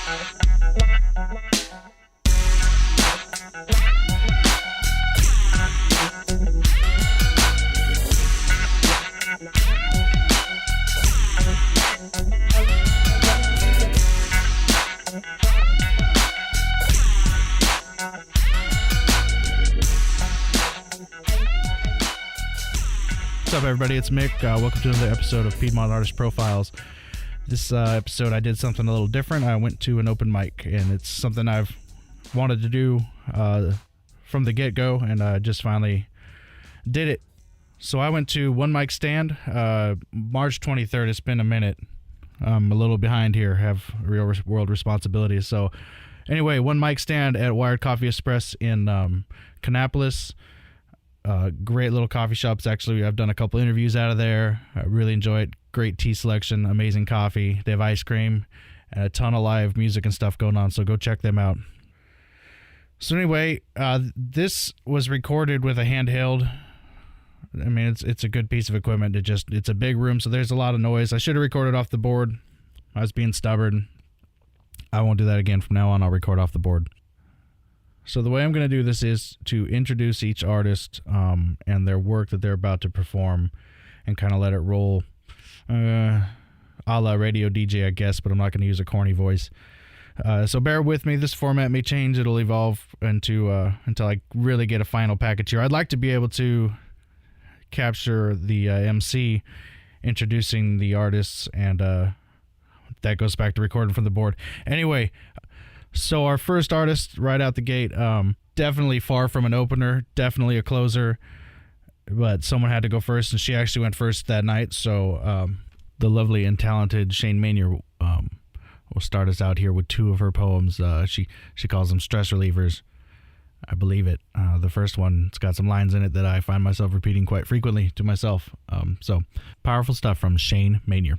What's up, everybody? It's Mick. Welcome to another episode of Piedmont Artist Profiles. This episode, I did something a little different. I went to an open mic, and it's something I've wanted to do from the get-go, and I just finally did it. So I went to One Mic Stand, March 23rd. It's been a minute. I'm a little behind here, have real world responsibilities. So anyway, One Mic Stand at Wired Coffee Express in Kannapolis. Great little coffee shops. Actually, I've done a couple interviews out of there. I really enjoy it. Great tea selection, amazing coffee. They have ice cream and a ton of live music and stuff going on, so go check them out. So anyway, this was recorded with a handheld. I mean, it's a good piece of equipment. It's a big room, so there's a lot of noise. I should have recorded off the board. I was being stubborn. I won't do that again from now on. I'll record off the board. So the way I'm going to do this is to introduce each artist and their work that they're about to perform and kind of let it roll a la radio DJ, I guess, but I'm not going to use a corny voice. So bear with me. This format may change. It'll evolve until I really get a final package here. I'd like to be able to capture the MC introducing the artists, and that goes back to recording from the board. Anyway, so our first artist right out the gate, definitely far from an opener, definitely a closer, but someone had to go first, and she actually went first that night. So the lovely and talented Shane Manier will start us out here with two of her poems. She calls them stress relievers. I believe it. The first one, it's got some lines in it that I find myself repeating quite frequently to myself. So powerful stuff from Shane Manier.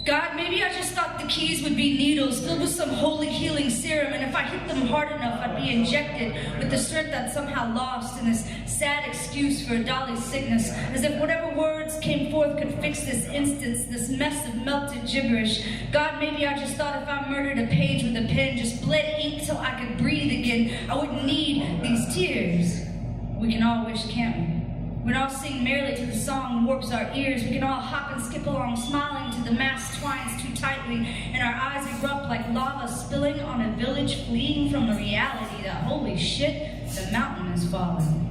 God, maybe I just thought the keys would be needles filled with some holy healing serum, and if I hit them hard enough, I'd be injected with the strength I'd somehow lost in this sad excuse for a dolly's sickness, as if whatever words came forth could fix this instance, this mess of melted gibberish. God, maybe I just thought if I murdered a page with a pen, just bled ink till I could breathe again, I wouldn't need these tears. We can all wish, can't we? We can all sing merrily to the song warps our ears. We can all hop and skip along, smiling to the mast twines too tightly, and our eyes erupt like lava spilling on a village, fleeing from the reality that, holy shit, the mountain is falling.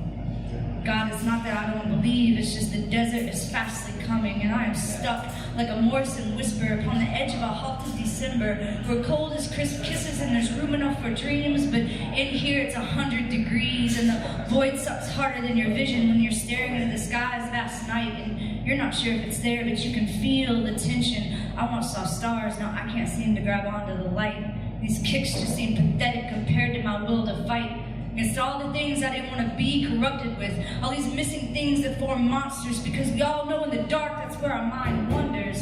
God, it's not that I don't believe, it's just the desert is fastly coming, and I am stuck like a Morrison whisper upon the edge of a halted December, where cold is crisp kisses and there's room enough for dreams, but in here it's 100 degrees, and the void sucks harder than your vision when you're staring into the sky's vast night, and you're not sure if it's there, but you can feel the tension. I once saw stars, now I can't seem to grab onto the light. These kicks just seem pathetic compared to my will to fight against all the things I didn't want to be corrupted with, all these missing things that form monsters, because we all know in the dark that's where our mind wanders,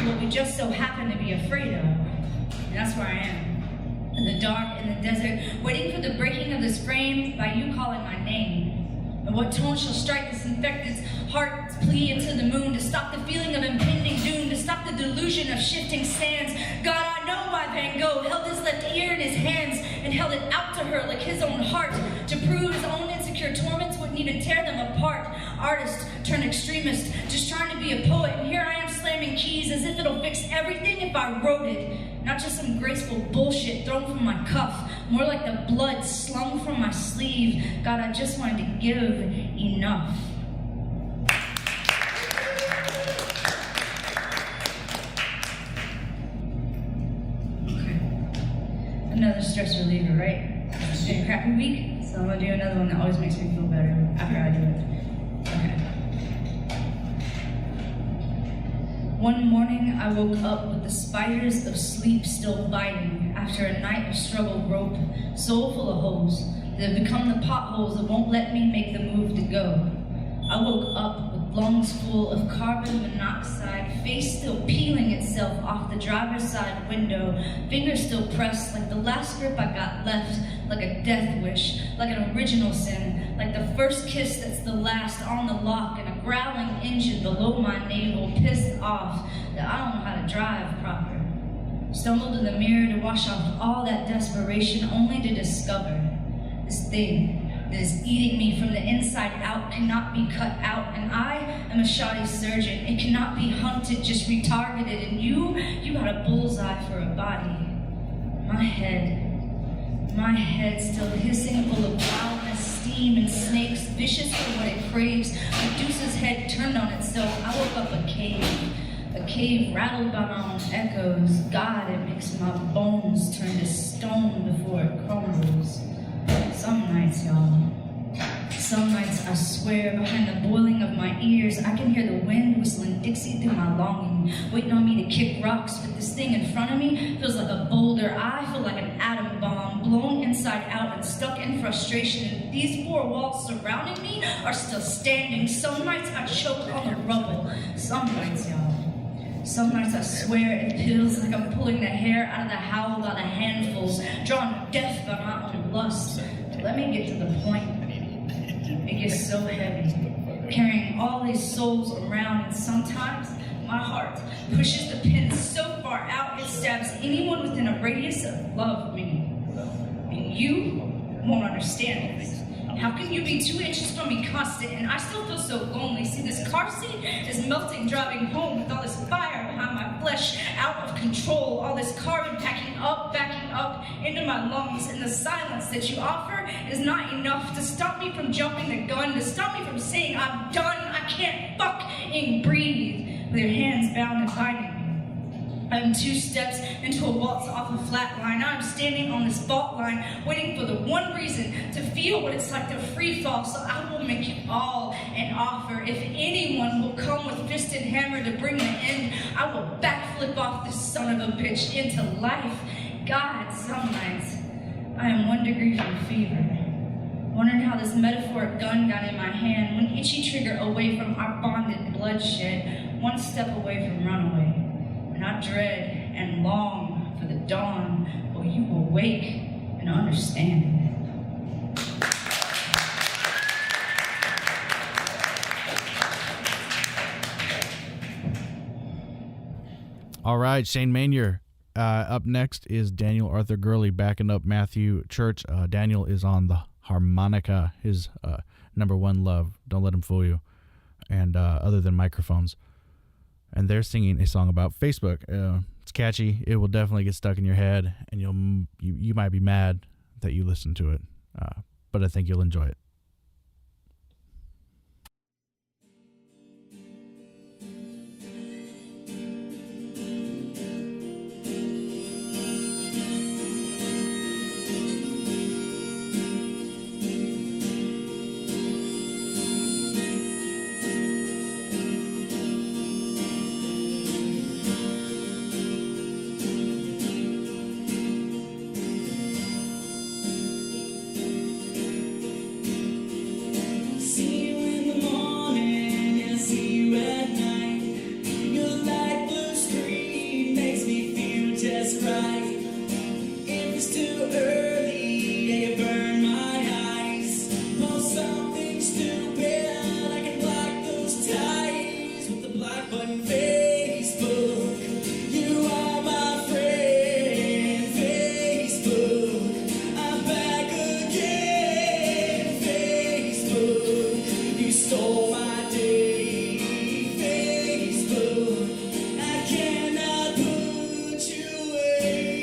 what we just so happen to be afraid of. And that's where I am, in the dark, in the desert, waiting for the breaking of this frame by you calling my name. And what tone shall strike this infected heart's plea into the moon, to stop the feeling of impending doom, to stop the delusion of shifting sands. God, I know why Van Gogh held his left ear in his hands and held it out to her like his own heart, to prove his own insecure torments wouldn't even tear them apart. Artist turned extremist, just trying to be a poet, and here I am slamming keys as if it'll fix everything if I wrote it. Not just some graceful bullshit thrown from my cuff, more like the blood slung from my sleeve. God, I just wanted to give enough. Another stress reliever, right? It's been a crappy week, so I'm gonna do another one that always makes me feel better after I do it. Okay. One morning I woke up with the spiders of sleep still biting after a night of struggle rope, soul full of holes that have become the potholes that won't let me make the move to go. I woke up with lungs full of carbon monoxide, face still peeling itself off the driver's side window, fingers still pressed like the last grip I got left, like a death wish, like an original sin, like the first kiss that's the last on the lock, and a growling engine below my navel, pissed off that I don't know how to drive proper. Stumbled in the mirror to wash off all that desperation, only to discover this thing that is eating me from the inside out cannot be cut out, and I am a shoddy surgeon. It cannot be hunted, just retargeted, and you got a bullseye for a body. My head still hissing, full of wildness, steam, and snakes, vicious for what it craves. Medusa's head turned on itself. I woke up a cave rattled by my own echoes. God, it makes my bones turn to stone before it crumbles. Some nights, y'all. Some nights, I swear, behind the boiling of my ears, I can hear the wind whistling Dixie through my longing, waiting on me to kick rocks, but this thing in front of me feels like a boulder. I feel like an atom bomb, blown inside out and stuck in frustration, and these four walls surrounding me are still standing. Some nights, I choke on the rubble. Some nights, y'all. Some nights I swear it feels like I'm pulling the hair out of the howl by the handfuls, drawn death by my own lust. Let me get to the point. It gets so heavy, carrying all these souls around, and sometimes my heart pushes the pin so far out it stabs anyone within a radius of love me. And you won't understand this. How can you be 2 inches from me constant and I still feel so lonely? See, this car seat is melting, driving home with all this fire behind my flesh, out of control, all this carbon backing up into my lungs, and the silence that you offer is not enough to stop me from jumping the gun, to stop me from saying I'm done. I can't fucking breathe with your hands bound and biting me. I'm 2 steps into a waltz off a flat line. I'm standing on this fault line, waiting for the one reason to feel what it's like to free fall. So I will make you all an offer. If anyone will come with fist and hammer to bring the end, I will backflip off this son of a bitch into life. God, some nights I am 1 degree from fever, wondering how this metaphoric gun got in my hand, one itchy trigger away from our bonded bloodshed, 1 step away from runaway. And I dread and long for the dawn where you will wake and understand. All right, Shane Manier. Up next is Daniel Arthur Gurley backing up Mathew Church. Daniel is on the harmonica, his number 1 love. Don't let him fool you. And other than microphones. And they're singing a song about Facebook. It's catchy. It will definitely get stuck in your head, and you might be mad that you listened to it, but I think you'll enjoy it. I cannot put you away.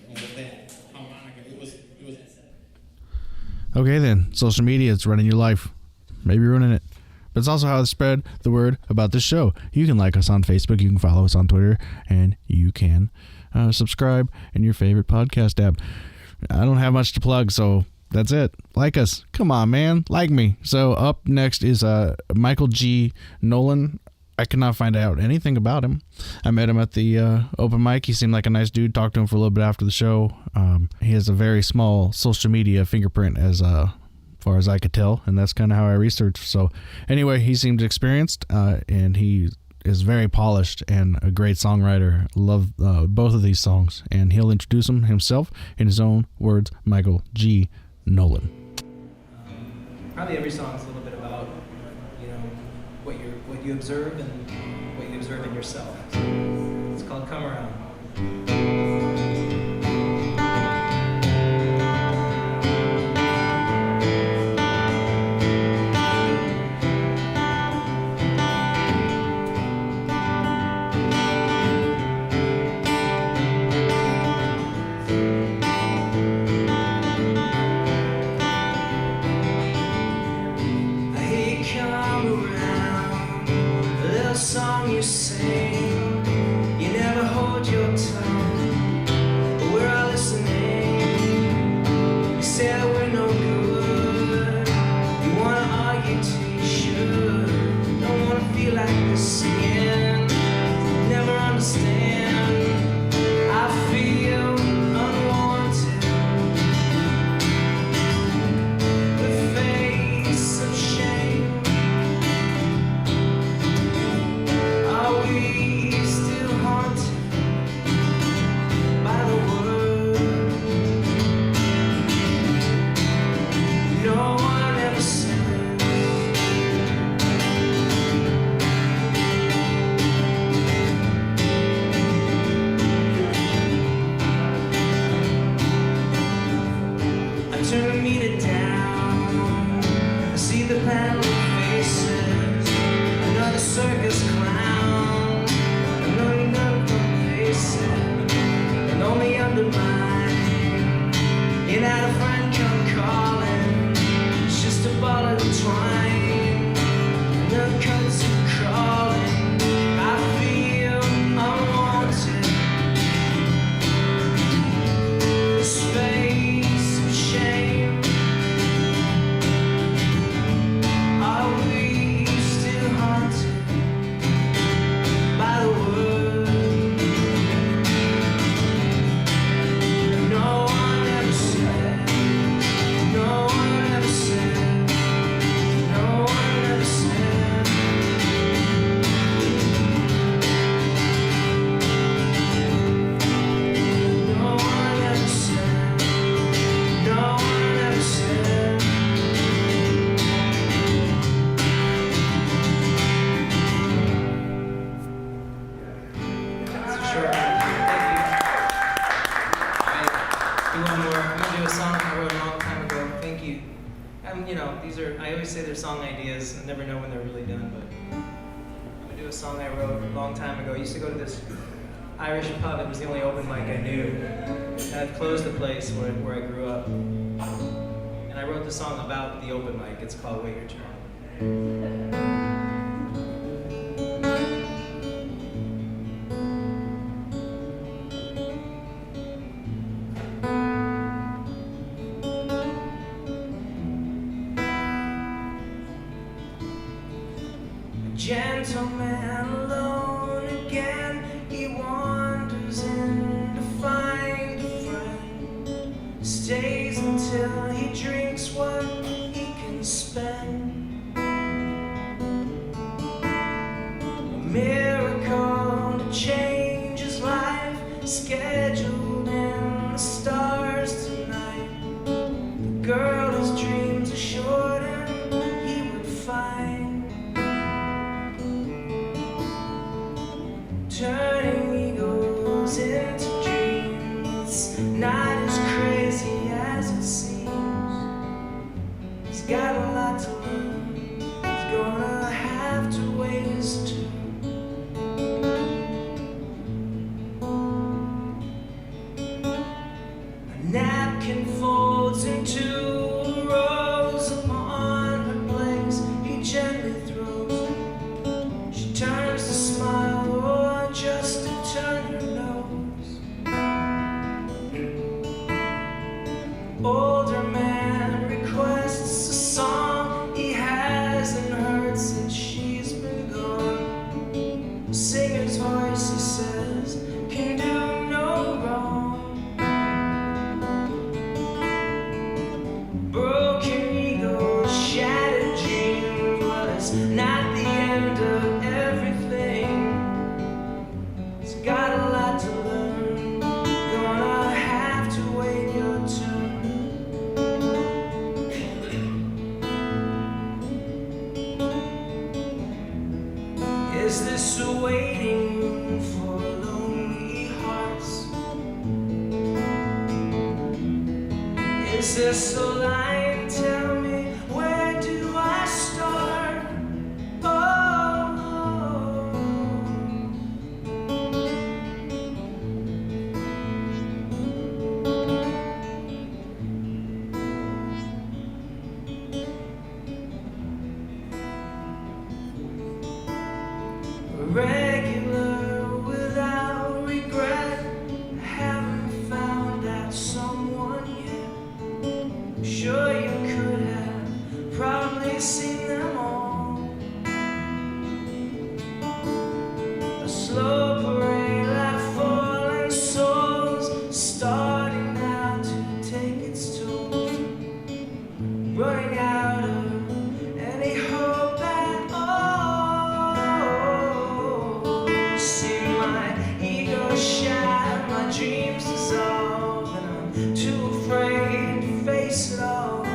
with that harmonica. It was. Okay then, social media, it's running your life. Maybe ruining it. But it's also how to spread the word about this show. You can like us on Facebook, you can follow us on Twitter, and you can subscribe in your favorite podcast app. I don't have much to plug, so that's it. Like us. Come on, man. Like me. So up next is Michael G Nolan. I could not find out anything about him. I met him at the open mic. He seemed like a nice dude. Talked to him for a little bit after the show. He has a very small social media fingerprint as far as I could tell, and that's kind of how I researched. So anyway, he seemed experienced, and he is very polished and a great songwriter. Love both of these songs, and he'll introduce them himself in his own words. Michael G Nolan. Probably every song is a little bit about, what you observe and what you observe in yourself. So it's called Come Around. Song you sing, you never hold your tongue, but we're all listening. You say that we're no good, you wanna argue till you should, don't wanna feel like this again, never understand, I feel unwanted, the face of shame. Are we still haunted by the word? No one ever said. I turn the meter down, I see the panel faces, another circus clown, another and only undermine. You had a friend come calling, it's just a ball of twine, another cuts and crawling. I feel unwanted, this face of shame. Are we still haunted by the word? No one ever said, no one ever said, no one ever said. No one ever said, no one ever said. Sure. Thank you. One more. I'm gonna do a song I wrote a long time ago. Thank you. I always say they're song ideas. I never know when they're really done, but I'm gonna do a song I wrote a long time ago. I used to go to this Irish pub. It was the only open mic I knew. And I've closed the place where I grew up. And I wrote the song about the open mic. It's called Wait Your Turn. Gentleman alone again, he wanders in to find a friend, stays until he drinks what he can spend. A miracle to change his life, scheduled in the stars tonight. The girl his dreams assured him he would find. Turning egos into dreams, not as crazy as it seems. He's got a lot to learn, he's gonna have to wait his turn. older man requests a song he hasn't heard since she's been gone. Singer's voice, he says, can do no wrong. Broken ego, shattered dream was not the end of everything. It's got a lot to learn. Gonna have to wait your turn. Is this a waiting room for lonely hearts? Is this a line? Tell me, where do I start? Oh. Regular without regret. I haven't found that someone yet. Sure you could have probably seen them all. A slow parade like fallen souls, starting now to take its toll. Running out of any hope at all. See my ego shatter, my dreams dissolve, and I'm too afraid to face it all.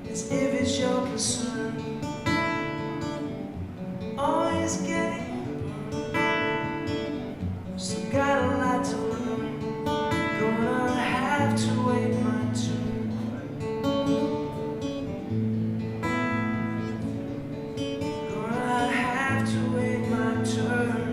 As if it's your concern, always getting burned. Still got a lot to learn. Gonna have to wait my turn. Gonna have to wait my turn.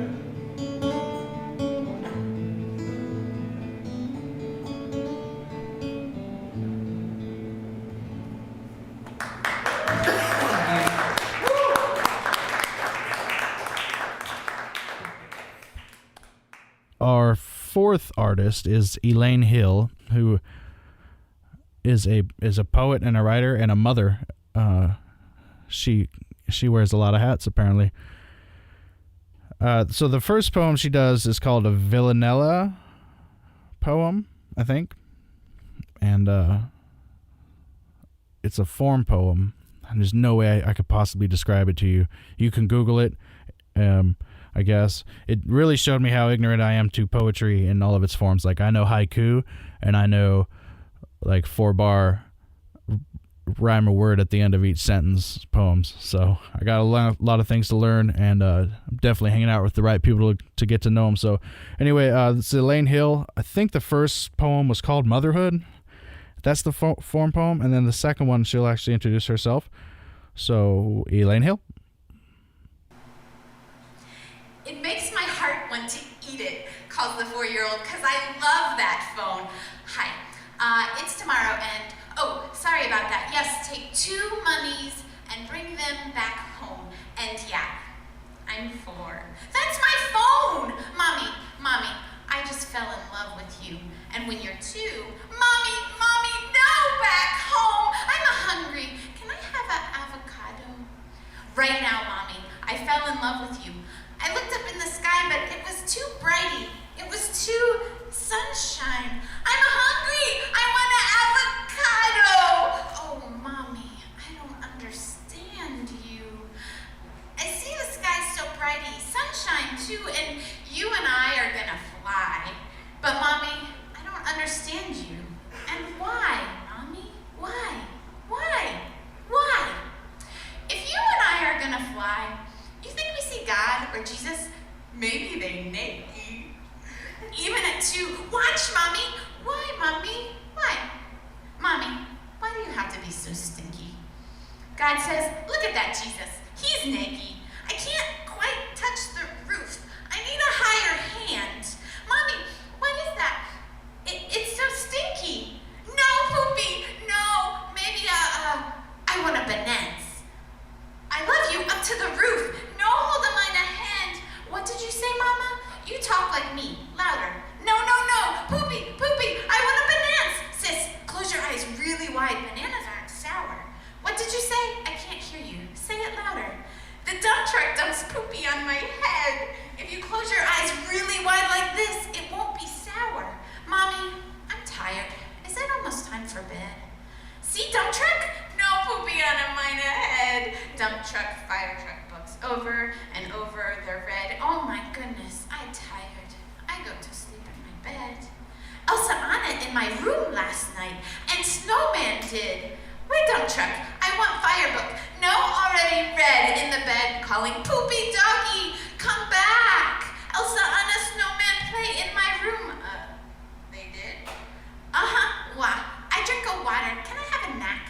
Our fourth artist is Elaine Hill, who is a poet and a writer and a mother. She wears a lot of hats, apparently. So the first poem she does is called a Villanella poem, I think. And it's a form poem. And there's no way I could possibly describe it to you. You can Google it, I guess. It really showed me how ignorant I am to poetry in all of its forms. Like, I know haiku, and I know, like, 4-bar rhyme a word at the end of each sentence poems. So I got a lot of things to learn, and I'm definitely hanging out with the right people to get to know them. So anyway, this is Elaine Hill. I think the first poem was called Motherhood. That's the form poem. And then the second one, she'll actually introduce herself. So, Elaine Hill. It makes my heart want to eat it, calls the 4-year-old, because I love that phone. Hi, it's tomorrow, and oh, sorry about that. Yes, take 2 mummies and bring them back home. And yeah, I'm 4. That's my phone! Mommy, I just fell in love with you. And when you're 2, Mommy, no, back home! I'm hungry. Can I have an avocado? Right now, Mommy, I fell in love with you. I looked up in the sky, but it was too brighty. It was too sunshine. I'm hungry. I want an avocado. Oh, Mommy, I don't understand you. I see the sky so brighty, sunshine too, and you and I are gonna fly. But Mommy, I don't understand you. And why, Mommy? Why? If you and I are gonna fly, you think we see God or Jesus? Maybe they naked. Even at 2, watch, Mommy. Why, Mommy? Why? Mommy, why do you have to be so stinky? God says, look at that Jesus. He's naked. I can't quite touch the roof. I need a higher hand. Mommy, what is that? It's so stinky. No, Poopy, no. Maybe I want a bananas. I love you up to the roof. No, hold a mine a hand. What did you say, Mama? You talk like me, louder. No. Poopy, I want a bananas. Sis, in my room last night, and Snowman did. Wait, dump truck, I want Firebook. No, already read in the bed, calling, Poopy doggy, come back. Elsa, Anna, Snowman play in my room. They did? Why? I drink a water. Can I have a knack?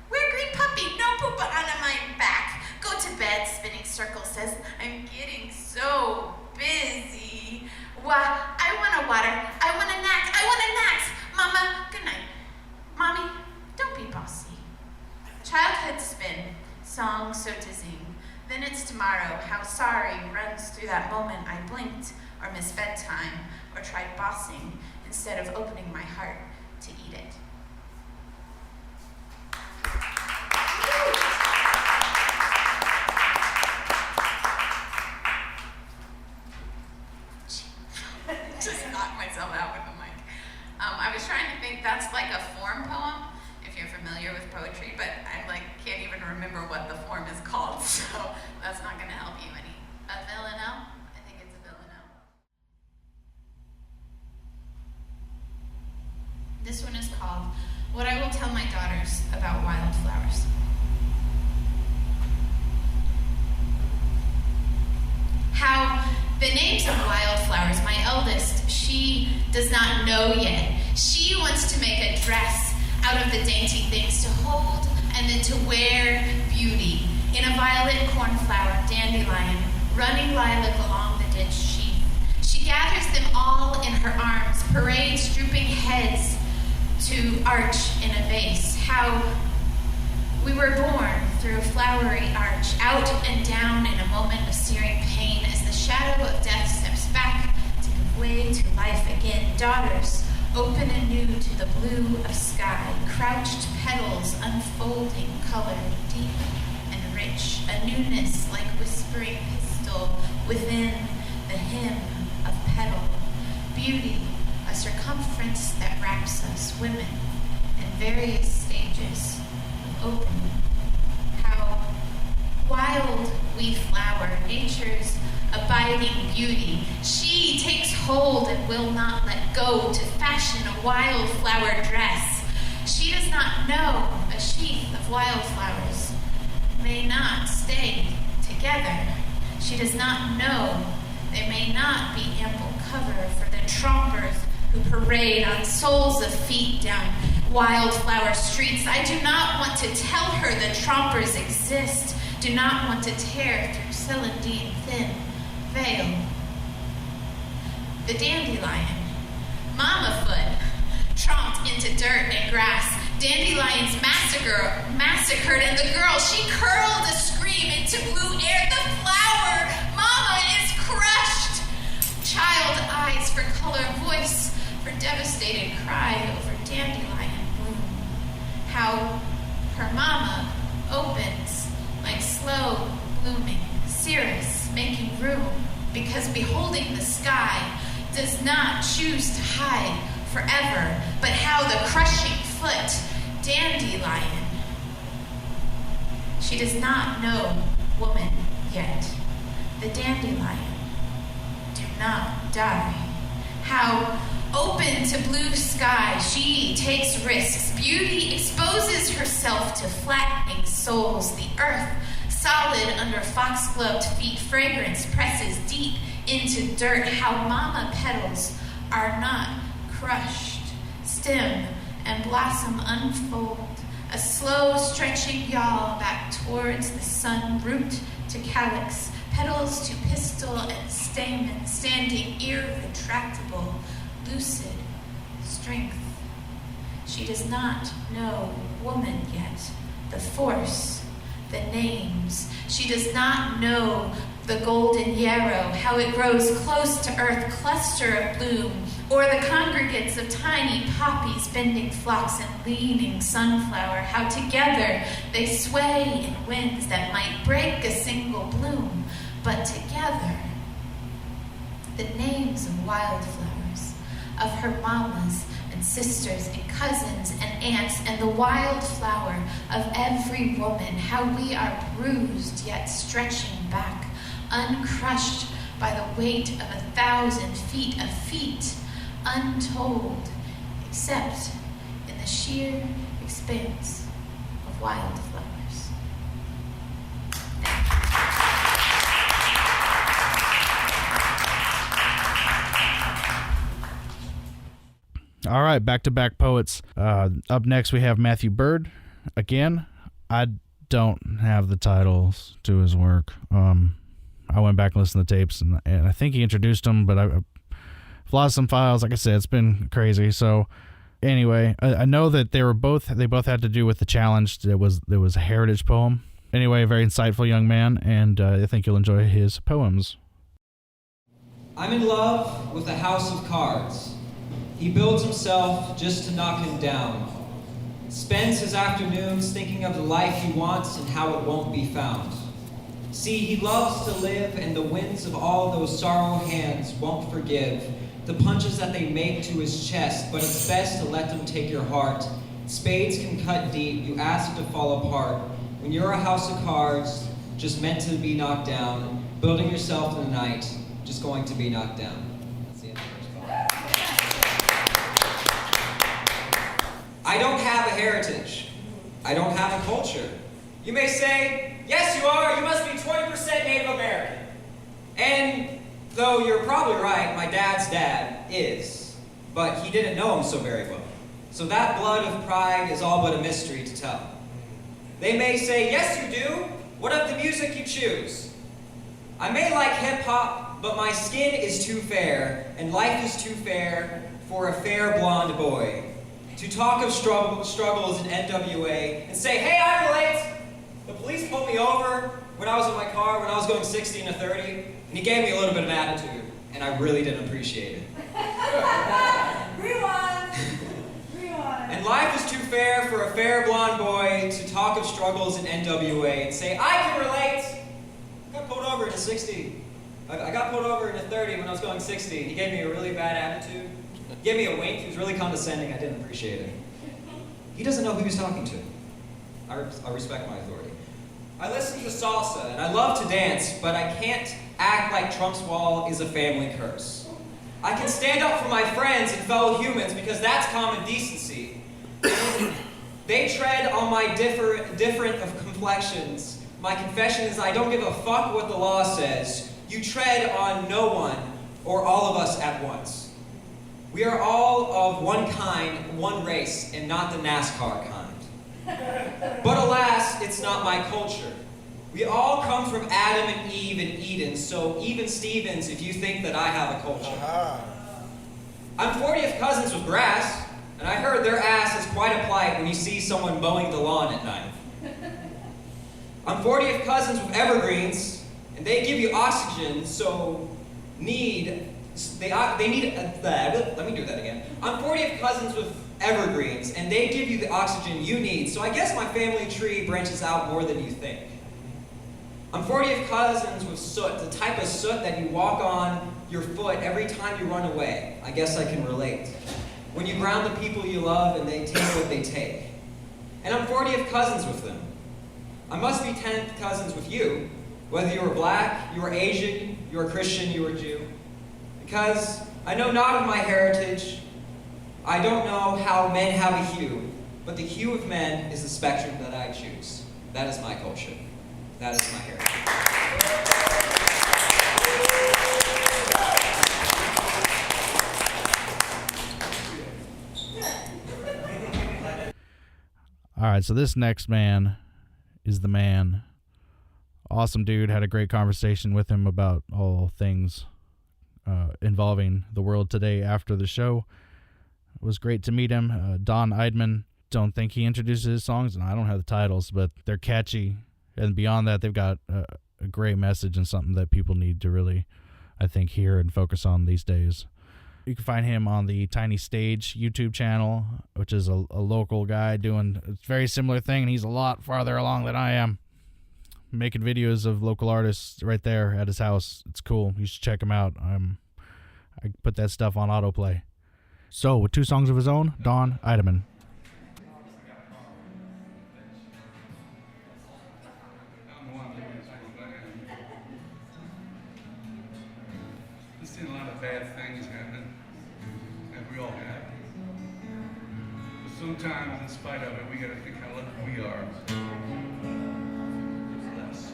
We're green puppy, no poop on my back. Go to bed, spinning circle says, I'm getting so busy. Why, I want a water. I want a knack. I want a knack. Mama, good night. Mommy, don't be bossy. Childhood spin, song so dizzying. Then it's tomorrow, how sorry runs through that moment I blinked, or missed bedtime, or tried bossing, instead of opening my heart to eat it. Just knocked myself out with the mic. I was trying to think, that's like a form poem, if you're familiar with poetry, but I can't even remember what the form is called, so that's not going to help you any. A villanelle? I think it's a villanelle. This one is called What I Will Tell My Daughters About Wildflowers. How the names of wildflowers, my eldest, she does not know yet. She wants to make a dress out of the dainty things to hold and then to wear beauty. In a violet cornflower, dandelion, running lilac along the ditch sheath. She gathers them all in her arms, parades drooping heads to arch in a vase. How we were born through a flowery arch, out and down in a moment of searing pain as the shadow of death steps back to give way to life again. Daughters, open anew to the blue of sky, crouched petals unfolding, colored deep and rich, a newness like whispering pistol within the hymn of petal. Beauty, a circumference that wraps us, women, in various stages of opening. How wild we flower, nature's abiding beauty. She takes hold and will not let go to fashion a wildflower dress. She does not know a sheath of wildflowers may not stay together. She does not know there may not be ample cover for the trompers who parade on soles of feet down wildflower streets. I do not want to tell her the trompers exist, do not want to tear through celandine thin veil. The dandelion, mama foot, tromped into dirt and grass. Dandelions massacred, and the girl, she curled a scream into blue air. The flower, mama, is crushed. Child eyes for color, voice for devastated cry over dandelion bloom. How her mama opens like slow blooming cirrus, making room, because beholding the sky does not choose to hide forever, but how the crushing foot, dandelion. She does not know woman yet. The dandelion, do not die. How open to blue sky, she takes risks. Beauty exposes herself to flattening souls. The earth, solid under fox-gloved feet, fragrance presses deep into dirt. How mama petals are not crushed. Stem and blossom unfold, a slow stretching yaw back towards the sun, root to calyx, petals to pistil and stamen, standing irretractable, lucid strength. She does not know woman yet, the force, the names. She does not know the golden yarrow, how it grows close to earth, cluster of bloom, or the congregates of tiny poppies bending flocks and leaning sunflower, how together they sway in winds that might break a single bloom, but together the names of wildflowers, of her mamas and sisters and cousins and aunts, and the wildflower of every woman, how we are bruised yet stretching back, uncrushed by the weight of 1,000 feet of feet, untold, except in the sheer expanse of wildflowers. All right, back-to-back poets. Up next, we have Mathew Byrd. Again, I don't have the titles to his work. I went back and listened to the tapes, and I think he introduced them, but I've lost some files. Like I said, it's been crazy. So anyway, I know that they both had to do with the challenge. There was a heritage poem. Anyway, a very insightful young man, and I think you'll enjoy his poems. I'm in love with a house of cards. He builds himself just to knock him down. Spends his afternoons thinking of the life he wants and how it won't be found. See, he loves to live, and the winds of all those sorrow hands won't forgive the punches that they make to his chest, but it's best to let them take your heart. Spades can cut deep, you ask to fall apart. When you're a house of cards, just meant to be knocked down, building yourself in the night, just going to be knocked down. That's the end of the first poem. I don't have a heritage. I don't have a culture. You may say, yes you are, you must be 20% Native American. And though you're probably right, my dad's dad is, but he didn't know him so very well. So that blood of pride is all but a mystery to tell. They may say, yes you do, what of the music you choose? I may like hip-hop, but my skin is too fair, and life is too fair for a fair blonde boy. To talk of struggles in NWA and say, hey, I relate. The police pulled me over when I was in my car when I was going 60 and a 30, and he gave me a little bit of attitude, and I really didn't appreciate it. Rewind! And life is too fair for a fair blonde boy to talk of struggles in NWA and say, I can relate. I got pulled over in a 60. I got pulled over in a 30 when I was going 60. He gave me a really bad attitude. He gave me a wink. He was really condescending. I didn't appreciate it. He doesn't know who he's talking to. I respect my authority. I listen to salsa, and I love to dance, but I can't act like Trump's wall is a family curse. I can stand up for my friends and fellow humans because that's common decency. They tread on my different of complexions. My confession is I don't give a fuck what the law says. You tread on no one or all of us at once. We are all of one kind, one race, and not the NASCAR kind. But alas, it's not my culture. We all come from Adam and Eve and Eden, so even Stevens if you think that I have a culture. I'm 40th cousins with grass, and I heard their ass is quite a plight when you see someone mowing the lawn at night. I'm 40th cousins with evergreens, and they give you oxygen, so let me do that again. I'm 40th cousins with evergreens, and they give you the oxygen you need, so I guess my family tree branches out more than you think. I'm 40th cousins with soot, the type of soot that you walk on your foot every time you run away. I guess I can relate. When you ground the people you love and they take what they take. And I'm 40th cousins with them. I must be 10th cousins with you, whether you were black, you were Asian, you were Christian, you were Jew. Because I know not of my heritage, I don't know how men have a hue, but the hue of men is the spectrum that I choose. That is my culture. That is my heritage. All right, so this next man is the man. Awesome dude. Had a great conversation with him about all things involving the world today after the show. It was great to meet him. Don Eidman. Don't think he introduces his songs, and I don't have the titles, but they're catchy. And beyond that, they've got a great message and something that people need to really, I think, hear and focus on these days. You can find him on the Tiny Stage YouTube channel, which is a local guy doing a very similar thing, and he's a lot farther along than I am. Making videos of local artists right there at his house. It's cool. You should check him out. I put that stuff on autoplay. So, with 2 songs of his own, Don Eidman. I've seen a lot of bad things happen, and we all have. sometimes in spite of it, we gotta think how lucky we are. Less.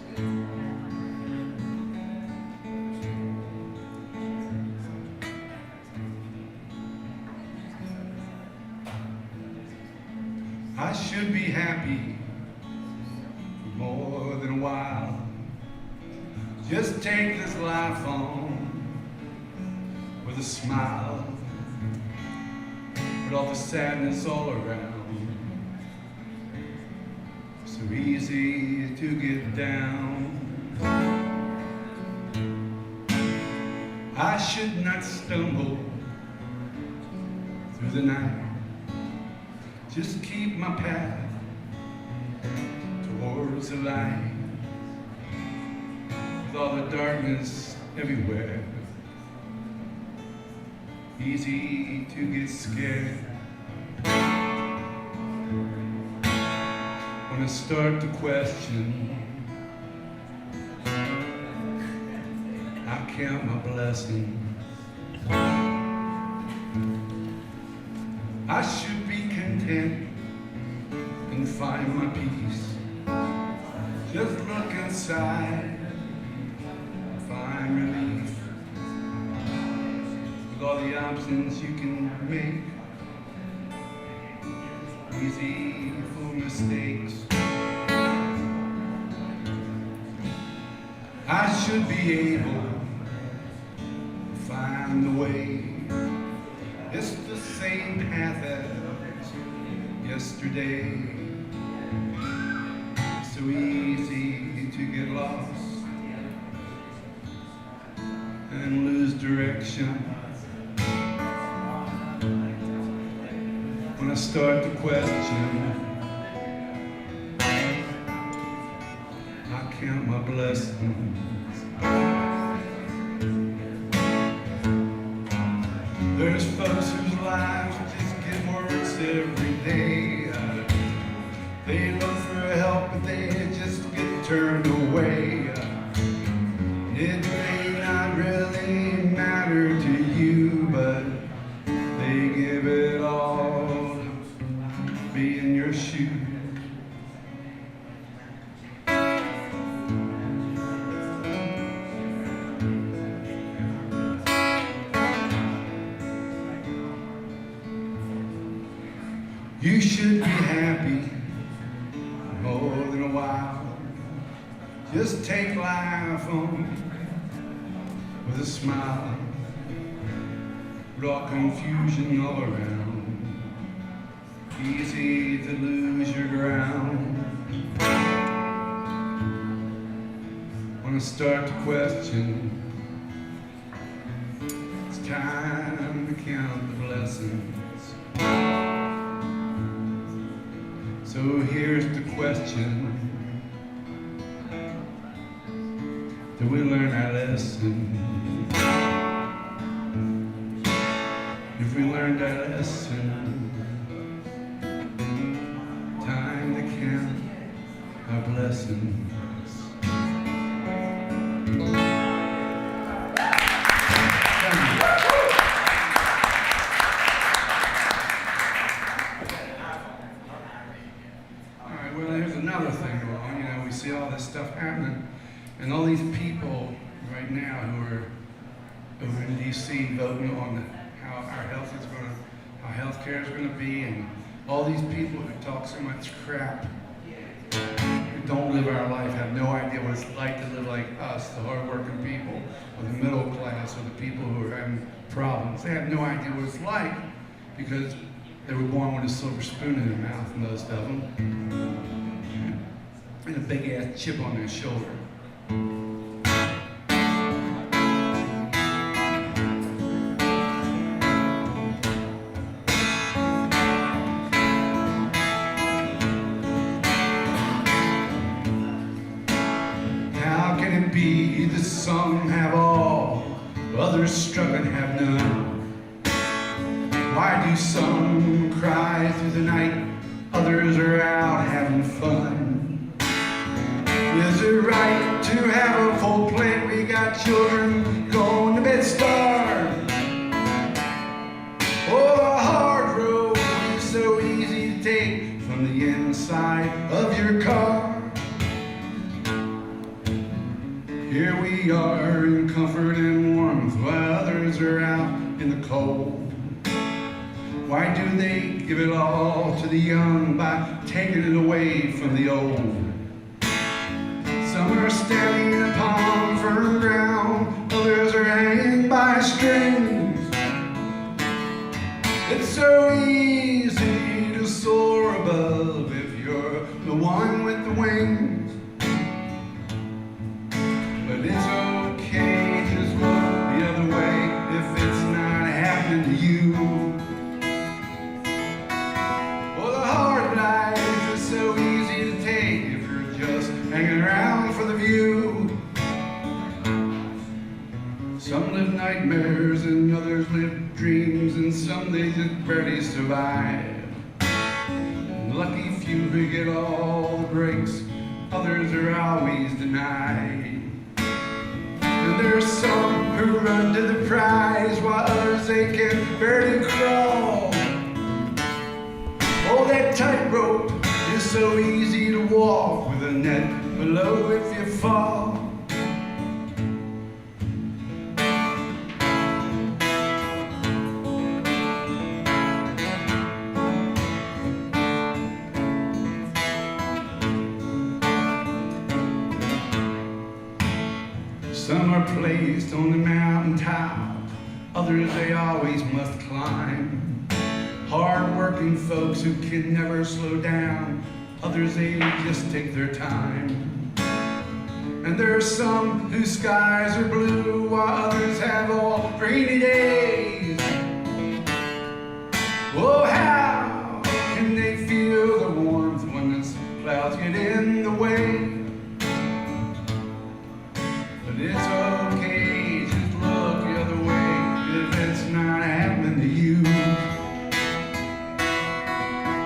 I should be happy for more than a while. Just take this life on with a smile. Put all the sadness all around. So easy to get down. I should not stumble through the night. Just keep my path towards the light. With all the darkness everywhere, easy to get scared. When I start to question, I count my blessings. I should be content and find my peace. Just look inside, find relief. With all the options you can make, easy for mistakes. I should be able to find the way. It's the same path as yesterday. So easy to get lost and lose direction. When I start to question, I count my blessings. There's folks whose lives just get worse every day. They look for help, but they just get turned away. It may not really matter to you, but they give it all to be in your shoes. You should be happy more than a while. Just take life on with a smile. With all confusion all around, easy to lose your ground. When I start to question, it's time to count the blessings. So here's the question: did we learn our lesson? If we learned our lesson, time to count our blessings. See all this stuff happening, and all these people right now who are over in D.C. voting on how our health is going to, how health care is going to be, and all these people who talk so much crap, who don't live our life, have no idea what it's like to live like us, the hardworking people, or the middle class, or the people who are having problems. They have no idea what it's like because they were born with a silver spoon in their mouth, most of them. And a big ass chip on their shoulder. How can it be that some have all, others struggling have none? Why do some cry through the night, others are out having fun? Is it right to have a full plate? We got children going to bed starved. Oh, the hard road is so easy inside of your car. Here we are in comfort and warmth while others are out in the cold. Why do they give it all to the young by taking it away from the old? Some are standing upon firm ground, others are hanging by strings. It's so easy to soar above if you're the one with the wings. But it's okay, just look the other way if it's not happening to you. Well, the hard life is so easy to take if you're just hanging around for the view. Some live nightmares and others live dreams, and some they just barely survive. Lucky few who get all the breaks, others are always denied. And there's some who run to the prize while others they can barely crawl. Oh, that tightrope is so easy to walk with a net below if you fall. Some are placed on the mountaintop, others they always must climb. Hard-working folks who can never slow down, others they just take their time. And there are some whose skies are blue, while others have all rainy days. Oh, how can they feel the warmth when the clouds get in the way? But it's okay, just look the other way if it's not happening to you.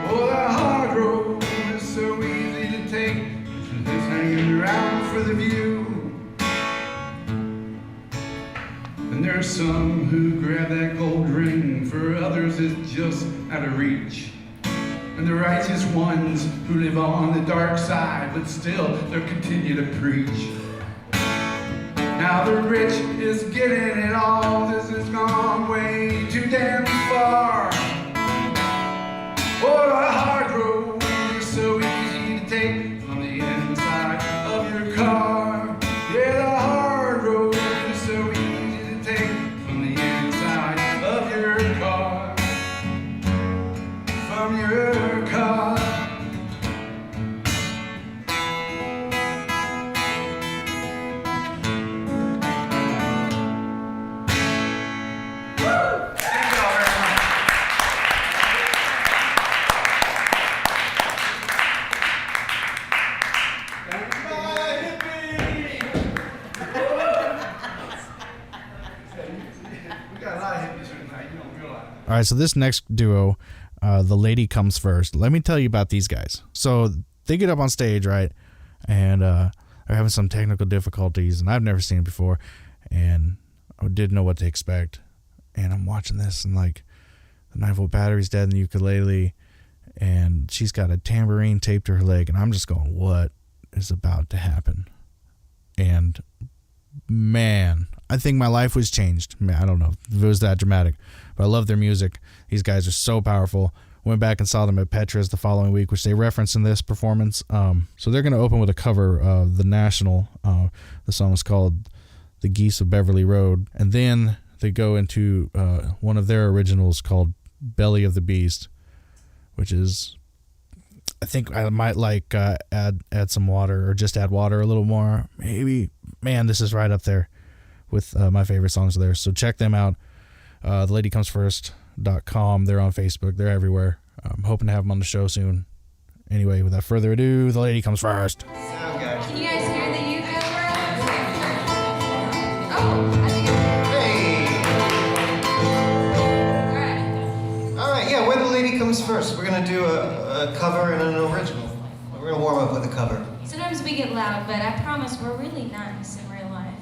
Oh, the hard road is so easy to take, just hanging around for the view. And there's some who grab that gold ring, for others it's just out of reach. And the righteous ones who live on the dark side, but still they'll continue to preach. Now the rich is getting it all, this has gone way too damn far. Oh, the hard road is so easy to take from the inside of your car. Yeah, the hard road is so easy to take from the inside of your car. From your car. All right, so this next duo, The Lady Comes First. Let me tell you about these guys. So they get up on stage, right, and they're having some technical difficulties, and I've never seen it before, and I didn't know what to expect. And I'm watching this, and like the 9-volt battery's dead in the ukulele, and she's got a tambourine taped to her leg, and I'm just going, what is about to happen? And man, I think my life was changed. Man, I don't know if it was that dramatic, but I love their music. These guys are so powerful. Went back and saw them at Petra's the following week, which they referenced in this performance. So they're going to open with a cover of The National. The song is called The Geese of Beverly Road. And then they go into one of their originals called Belly of the Beast, which is, I think I might like add some water, or just add water a little more. Maybe. Man, this is right up there with my favorite songs of theirs. So check them out. theladycomesfirst.com. They're on Facebook. They're everywhere. I'm hoping to have them on the show soon. Anyway, without further ado, The Lady Comes First. Can you guys hear the Yugo world? Oh, I think it's... All right, yeah, we're The Lady Comes First. We're going to do a cover and an original. We're going to warm up with a cover. Sometimes we get loud, but I promise we're really nice in real life.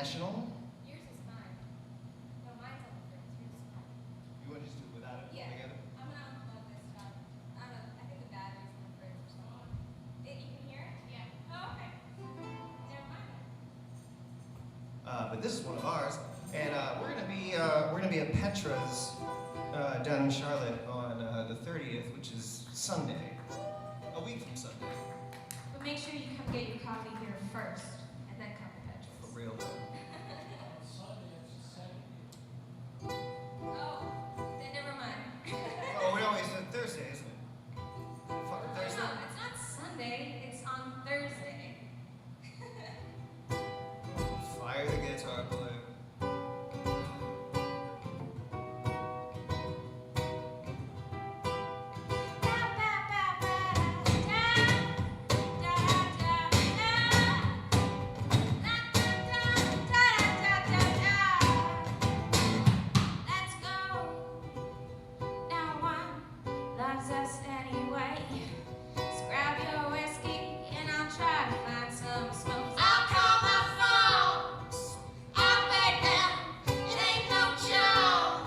National. Yours is fine. No, mine's on the first. Yours is fine. You want to just do it without it together? I'm gonna unplug this stuff. I think the battery's in the fridge or something. You can hear it? Yeah. Oh, okay. Never mind. But this is one of ours, and we're gonna be at Petra's down in Charlotte on the 30th, which is Sunday, a week from Sunday. But make sure you come get your coffee here first, and then come to Petra's. For real though. Oh, then never mind. Oh, we always said Thursday, isn't it? Thursday. No, it's not Sunday. It's on Thursday. Fire the guitar player. Let's go. Now one loves us anyway. So grab your whiskey and I'll try to find some smoke. I'll call my folks. I'll beg them. It ain't no joke.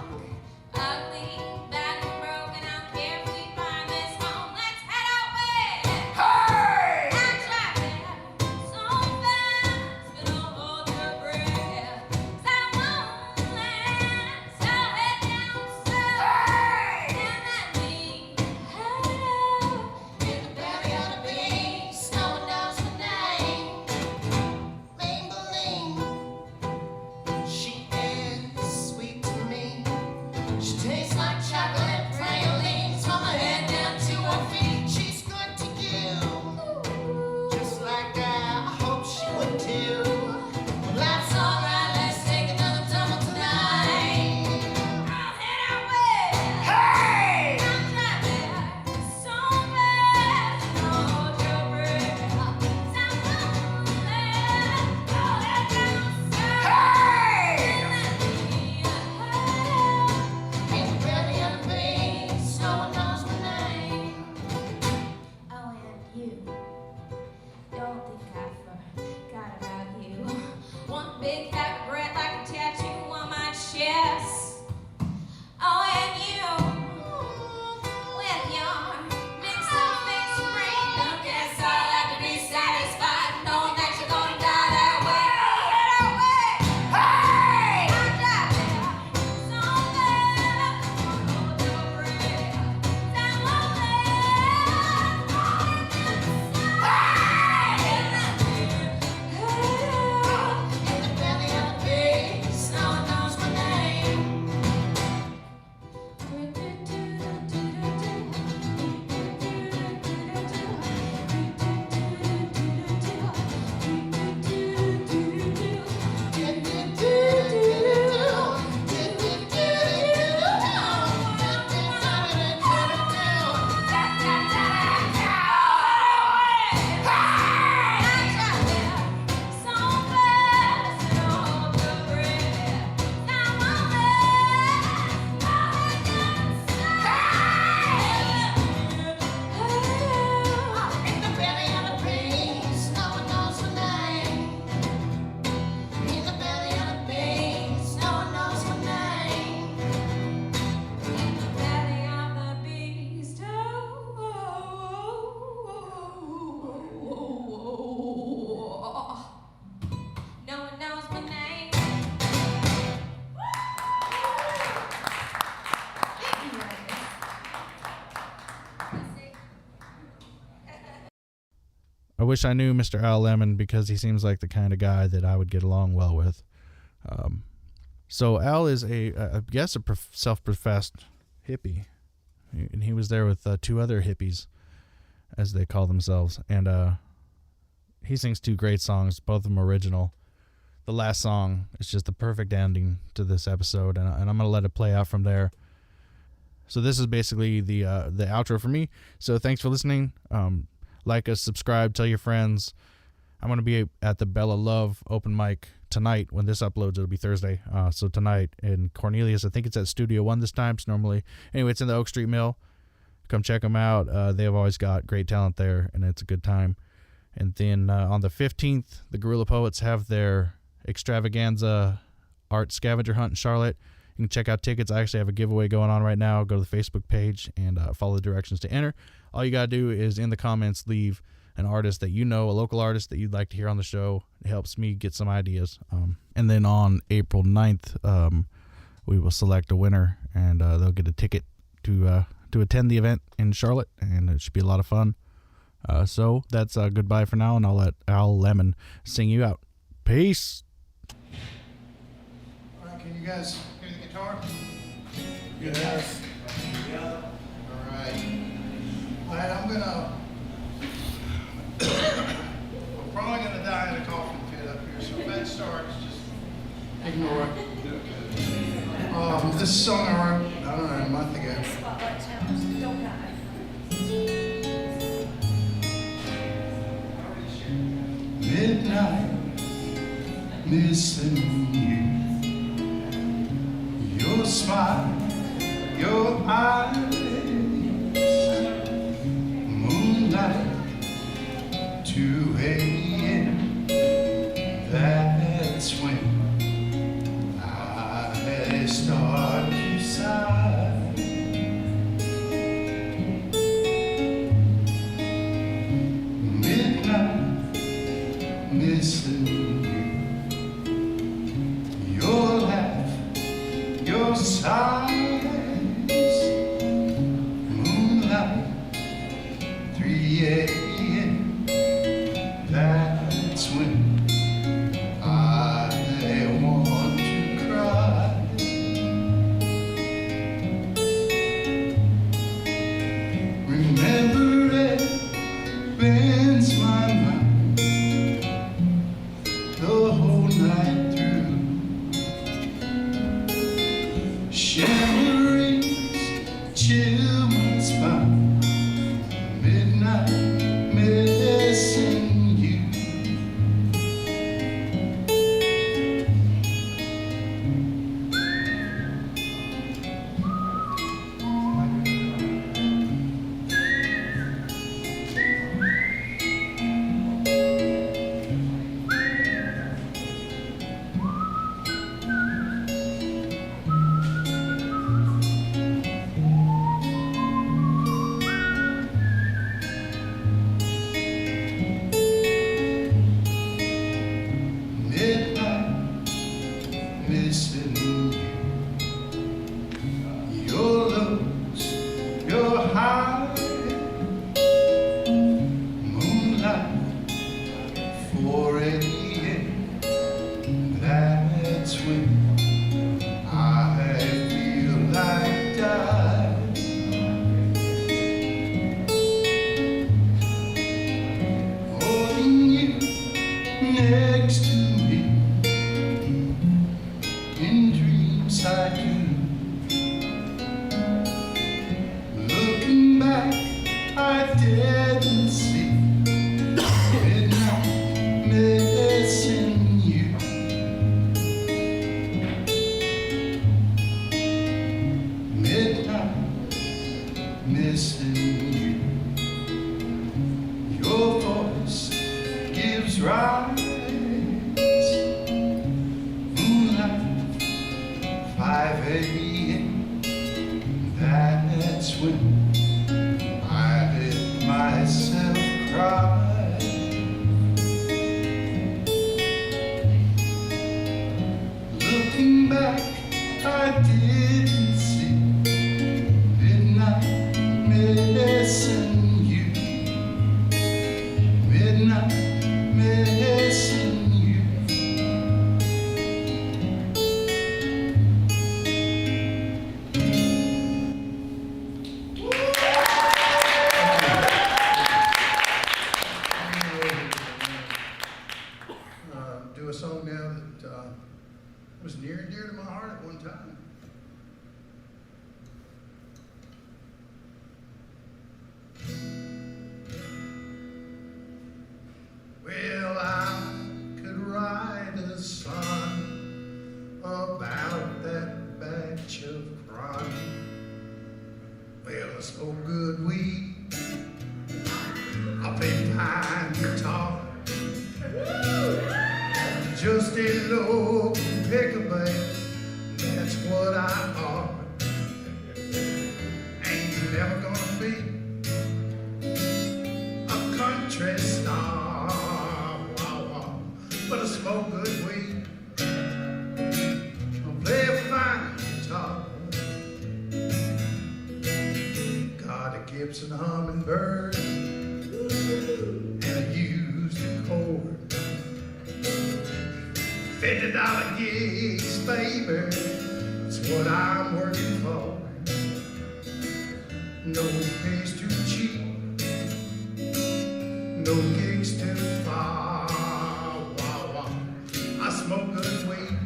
Ugly, bad and broken. I don't care if we find this home. Let's head out west. Hey! I'll drive there so fast, but don't hold your breath. 'Cause I won't last. So head down south. Hey! And let me head out in the belly of the beast. No one knows my name. Maybelline, she is sweet to me. She tastes like chocolate pralines from her head down to her feet. She's good to you, just like I hope she would do. Well, that's alright, let's take another tumble tonight. I'll head out west. Hey! I'll drive there so fast, don't hold your breath. 'Cause I won't let go head down south. Hey! And let me head out In the belly of the beast, no one knows my name. Oh, and you, don't think I forgot about you. One big fat regret like a tattoo on my chest. Oh, and you, with your mixed-up face ring, I guess I'll have to be satisfied knowing that you're gonna die that way. Head out west. Hey! I'll drive there so fast, don't hold your breath. 'Cause I won't let go head down south. And let me head out In the belly of the beast, no one knows my name. In the belly of the beast, no one knows my name. In the belly of the beast, no one knows my name. In the belly of the beast, no one knows my name. I wish I knew Mr. Al Lemmond because he seems like the kind of guy that I would get along well with. So Al is I guess a self-professed hippie, and he was there with two other hippies, as they call themselves, and he sings two great songs, both of them original. The last song is just the perfect ending to this episode, and I'm gonna let it play out from there. So this is basically the outro for me. So thanks for listening. Like us, subscribe, tell your friends. I'm going to be at the Bella Love open mic tonight. When this uploads, it'll be Thursday. So tonight in Cornelius, I think it's at Studio One this time. So normally, anyway, it's in the Oak Street Mill. Come check them out. They've always got great talent there, and it's a good time. And then on the 15th, the Guerrilla Poets have their extravaganza art scavenger hunt in Charlotte. You can check out tickets. I actually have a giveaway going on right now. Go to the Facebook page and follow the directions to enter. All you got to do is in the comments leave an artist that you know, a local artist that you'd like to hear on the show. It helps me get some ideas. And then on April 9th, we will select a winner, and they'll get a ticket to attend the event in Charlotte, and it should be a lot of fun. So that's goodbye for now, and I'll let Al Lemmond sing you out. Peace. All right, can you guys hear the guitar? Yes. All right. All right, I'm probably gonna die in a coffin pit up here, so if that starts, just ignore it. This song I wrote, I don't know, a month ago. Spotlight towers, don't die. Midnight, missing you. Your smile, your eyes, moonlight, 2 a.m. That's when I start to sigh. Midnight, missing you. Your laugh, your sighs, moonlight, 3 a.m. That's when I want to cry. Remember it bends my mind the whole night through. Shivering chill my spine. Midnight missing you. Midnight missing you. Your lows, your highs, moonlight, 4 a.m. That's when I feel like dying. Holding you next to me, in dreams I do. Looking back, I didn't see. Midnight missing you. Midnight missing you. Your voice gives rise. Moonlight, 5 a.m. That's when I let myself cry. Looking back, I didn't see. Midnight missing you. Midnight missing you. Do a song now that was near and dear to my heart at one time. Well, I could write a song about that batch of crime. Well, I smoke good weed, I play fine guitar, just in local pickabay, that's what I are. Ain't never gonna be a country star, but I smoke good weed, I play a fine guitar, got a Gibson Hummingbird, and I use the chord. $50 gigs, baby, that's what I'm working for. No pays too cheap, no gigs too far. I smoke good weed,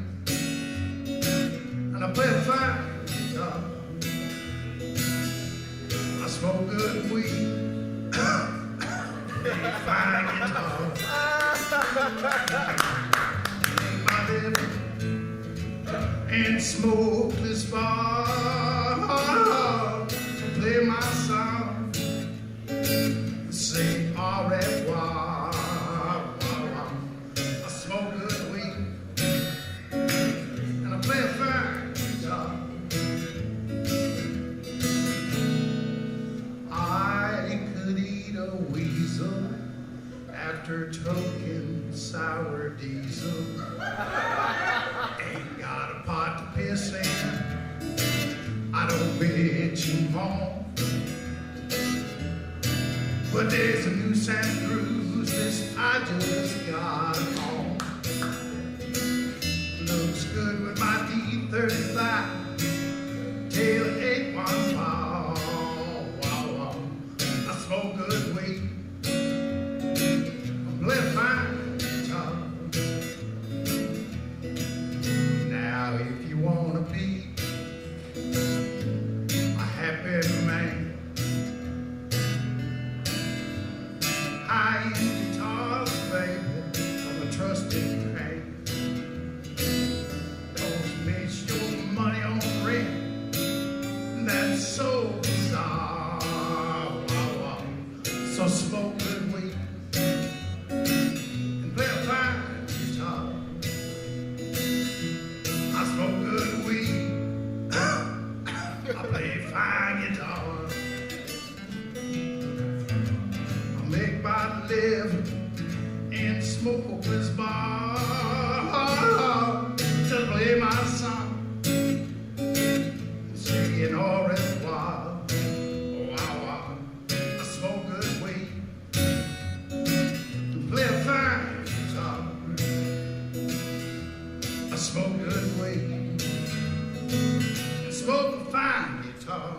and I play a fine guitar. I smoke good weed, play a fine guitar. And smoke this bar to play my song, say au revoir. I smoke good weed, and I play a fine guitar. I could eat a weasel after toking sour diesel. Ain't got a pot to piss in, I don't bitch and moan. But there's a new Santa Cruz, this I just got home. Looks good with my D35, tail 815. I smoke good weed, I play a fine guitar. Now if you wanna be a happy man, high-end guitars, baby, from a trusted hand. Don't miss your money on rent, that's so bizarre. So smoke good weed and play a fine guitar. I smoke good weed, I play fine guitar. I make my living in smokeless bar to play my song, singing au revoir. I smoke good weed, play a fine guitar. I smoke good weed, smoke a fine guitar.